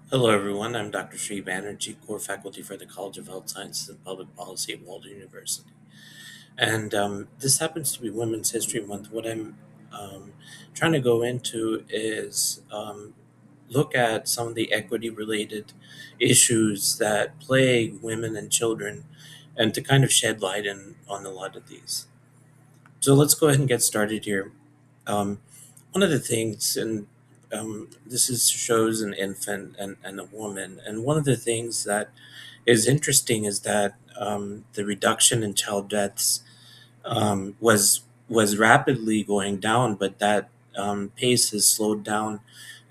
Hello, everyone. I'm Dr. Sri Banerjee, core faculty for the College of Health Sciences and Public Policy at Walden University. And this happens to be Women's History Month. What I'm trying to go into is look at some of the equity related issues that plague women and children and to kind of shed light on a lot of these. So let's go ahead and get started here. Um, One of the things, and this is shows an infant and a woman, and one of the things that is interesting is that the reduction in child deaths was rapidly going down, but that pace has slowed down,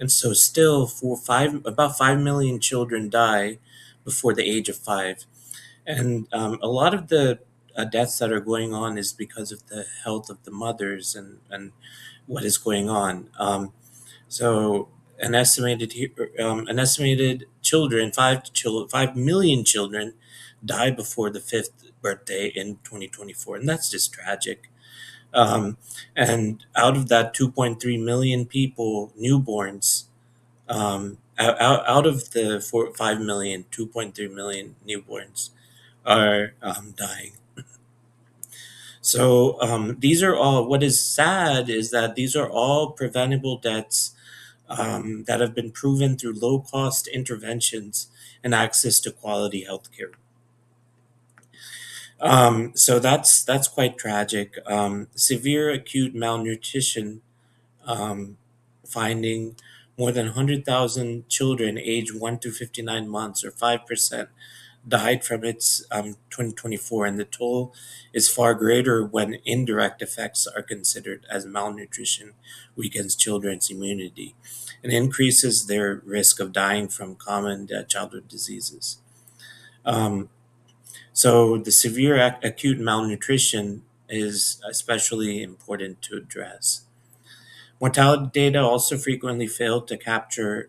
and so still for about 5 million children die before the age of 5, and a lot of the deaths that are going on is because of the health of the mothers and what is going on. So an estimated 5 million children die before the fifth birthday in 2024, and that's just tragic. Um, and out of that, 2.3 million people, newborns, out of the 5 million, 2.3 million newborns are dying. So these are all. What is sad is that these are all preventable deaths that have been proven through low cost interventions and access to quality healthcare. So that's quite tragic. Severe acute malnutrition finding more than 100,000 children aged 1 to 59 months, or 5%, died from its 2024, and the toll is far greater when indirect effects are considered, as malnutrition weakens children's immunity and increases their risk of dying from common childhood diseases. Um, so, the severe acute malnutrition is especially important to address. Mortality data also frequently fail to capture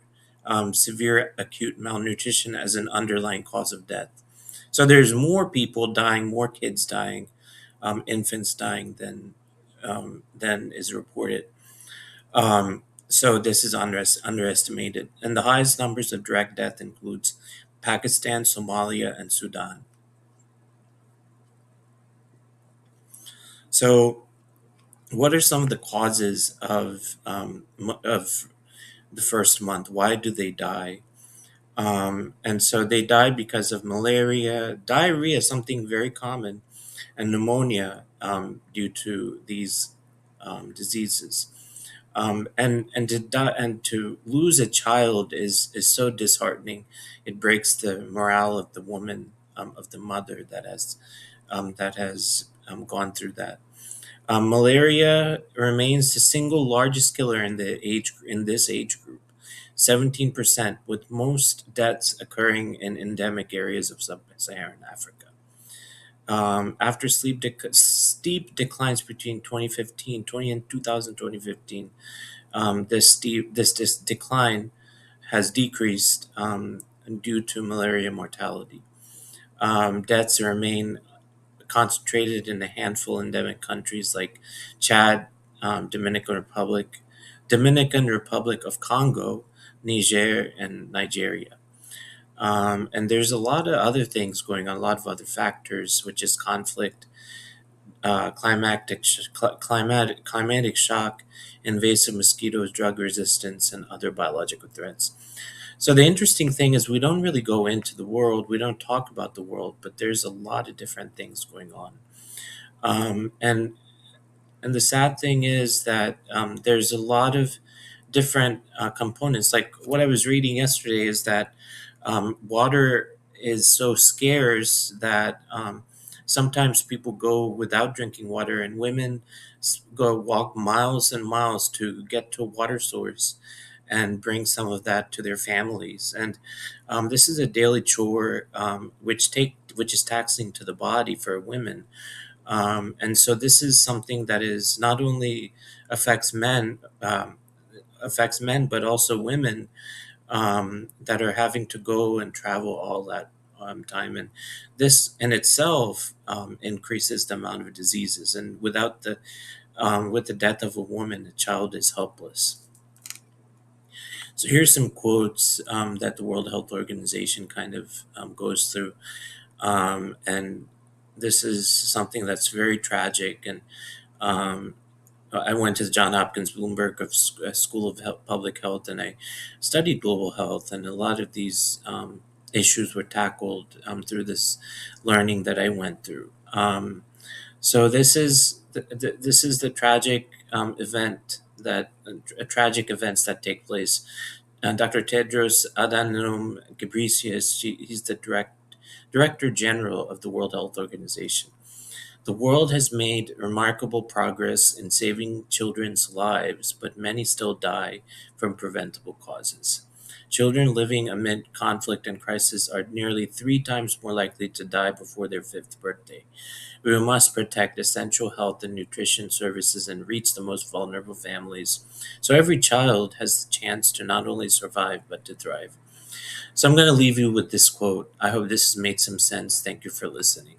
severe acute malnutrition as an underlying cause of death. So there's more people dying, more kids dying, infants dying than is reported. So this is underestimated. And the highest numbers of direct death includes Pakistan, Somalia, and Sudan. So what are some of the causes of the first month? Why do they die? And so they die because of malaria, diarrhea, something very common, and pneumonia due to these diseases. And to lose a child is so disheartening. It breaks the morale of the woman, of the mother that has gone through that. Malaria remains the single largest killer in this age group, 17%, with most deaths occurring in endemic areas of sub-Saharan Africa. After steep declines between 2015, and 2015, this decline has decreased due to malaria mortality. Deaths remain concentrated in a handful of endemic countries like Chad, Dominican Republic of Congo, Niger, and Nigeria. And there's a lot of other things going on, a lot of other factors, which is conflict, climatic shock, invasive mosquitoes, drug resistance, and other biological threats. So the interesting thing is we don't really go into the world, we don't talk about the world, but there's a lot of different things going on. Um, and and the sad thing is that there's a lot of different components. Like what I was reading yesterday is that water is so scarce that sometimes people go without drinking water, and women go walk miles and miles to get to a water source and bring some of that to their families. And this is a daily chore, which is taxing to the body for women. And so this is something that is not only affects men, but also women that are having to go and travel all that time. And this in itself increases the amount of diseases. And with the death of a woman, a child is helpless. So here's some quotes that the World Health Organization kind of goes through. And this is something that's very tragic. And um, I went to the John Hopkins Bloomberg School of Public Health, and I studied global health. And a lot of these issues were tackled through this learning that I went through. So this is the tragic event that tragic events that take place. Dr. Tedros Adhanom Ghebreyesus, he's the Director General of the World Health Organization. The world has made remarkable progress in saving children's lives, but many still die from preventable causes. Children living amid conflict and crisis are nearly 3 times more likely to die before their fifth birthday. We must protect essential health and nutrition services and reach the most vulnerable families so every child has the chance to not only survive but to thrive. So I'm going to leave you with this quote. I hope this has made some sense. Thank you for listening.